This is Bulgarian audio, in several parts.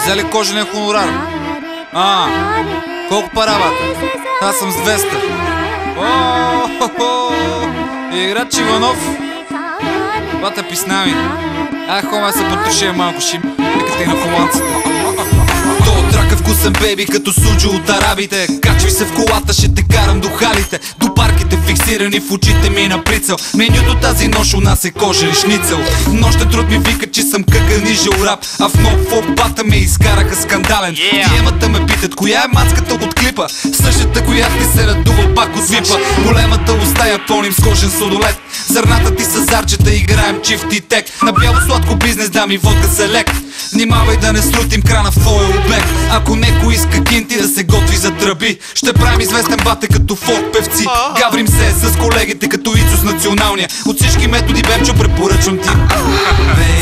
Взели кожения хонорар. Колко пара, бата? Аз съм с 200. Играч Иванов. Бата, писна ми. Хоме се потушия малко, ще като и на холандците. То трака вкусен бейби, като суджо от арабите. Качви се в колата, ще те карам до халите. До парките фиксирани в очите ми на прицел. Менюто тази нощ у нас е кожен шницел. Нощен труд ми вика, че съм къкан и жълрап. А в нов фопата ме изкараха скандален. Диемата ме питат, коя е мацката от клипа. Същата, която ти се надува пак от випа. Големата уста я пълним с кожен сладолет. Зърната ти са зарчета, играем чифт и тек. На бяло сладко бизнес дам и водка селект. Внимавай да не срутим крана в твоя обект. Ако некой иска кинти да се готви за тръби, ще правим известен бате като фолк певци. Гаврим се с колегите като Ицус националния. От всички методи Бемчо препоръчвам ти.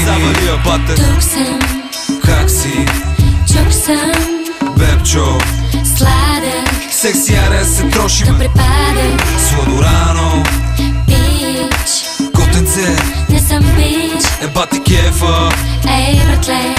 Завали я бате. Тук съм. Как си? Чук съм. Бебчо. Сладък. Секси аре се трошим. Да препада. Сладорано. Бич. Котенце. Не съм бич. Ебати кефа. Ей, братле.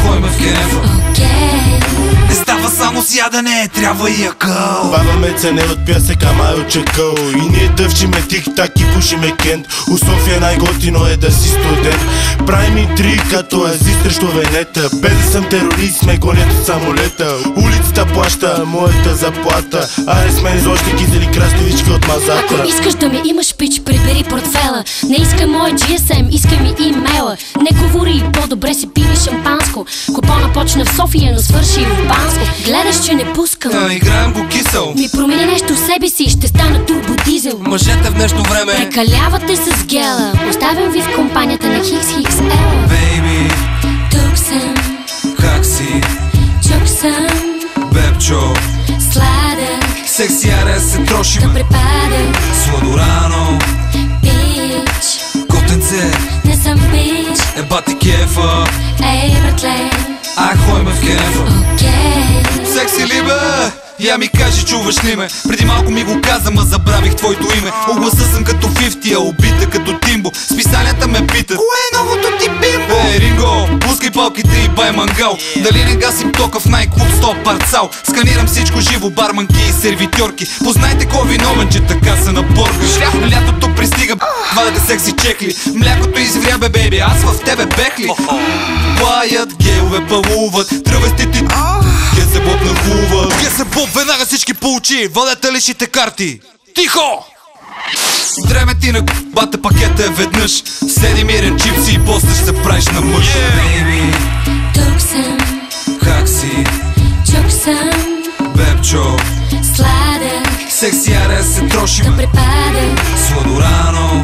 Хой ме в кефа. Окей. Не става само с ядене, трябва и акъл. Баба ме цене от пясък, ама е очекъл. И ние дъвчиме тик-так и пушиме кент. У София най-готино е да си студент. Правим интриги като Азис срещу Венета. Без да съм терорист, ме гонят от самолета. Улицата плаща моята заплата. Аре с мен злощи кизели краставички от мазата. Ако искаш да ме имаш, пич, прибери портфела. Не искам мой GSM, искай ми имейла. Не говори, по-добре си пили шампанско. Купона почна в София, но свърши и в Банско. Гледаш, че не пускам. Играем го кисел. Ми промени нещо в себе си, ще стана турбодизел. Мъжете в днешно време прекалявате с гела. Оставям ви в компанията на XXL. Бейби. Тук съм. Как си? Чук съм. Бебчо. Сладък. Секси аре се трошим. Да препада. Сладорано. Бич. Котенце. Не съм бич. Ебати кефа. Ей, братле. Хой ме в кефа. Окей. Секси ли бе? Я ми кажи, чуваш ли ме? Преди малко ми го каза, ма забравих твоето име. Огласа съм като 50, а убита като Тимбо. Списанията ме питат, кое е новото ти бимбо? Ринго, пускай палките и бай мангал. Дали не гасим тока в най-клуб 100 парцал? Сканирам всичко живо, барманки и сервитьорки. Познайте кой виновен, че така се напоркаш. Лятото пристига, вадете секси чекли. Млякото извря бе, бейби, аз в тебе бех ли? Лаят, геове палуват, тръвестите Гезебоб нахува. Гезебоб веднага всички получи. Водете лишите карти. Тихо! Дреме ти на бата пакета е веднъж. Седи мирен чипси и после ще се правиш на мъж. Бейби. Тук съм. Как си? Чук съм. Бебчо. Сладък. Секси аре се трошим. Да препада. Сладорано.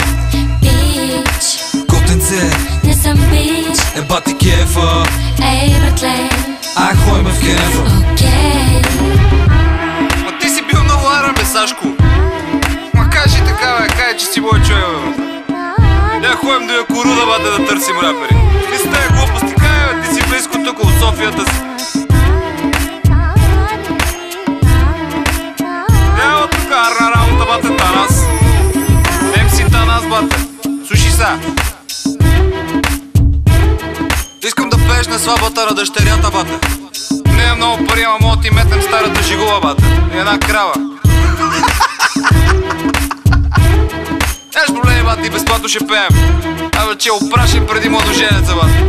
Бич. Котенце. Не съм бич. Ебати кефа. Ей, братле. Хой ме в кефа. Окей. Ма ти си бил много арен, бе, Сашко. Ма кажи така, бе, кажи, че си мой човек, бе. Я ходим до Якоруда, бате, да търсим рапери. Ти си тая глупости, кажи, бе, ти си близко тук от Софията си. Няма тук арна работа, бате, Танас. MC Танас, бате. Слушай са. Искам да пееш на сватбата на дъщерята, бате. Не е много пари, ама мога ти метнем старата жигула, бате. И една крава. Нямаш проблеми, бате, и безплатно ще пеем. Абе, че опрашим преди младоженеца, бате.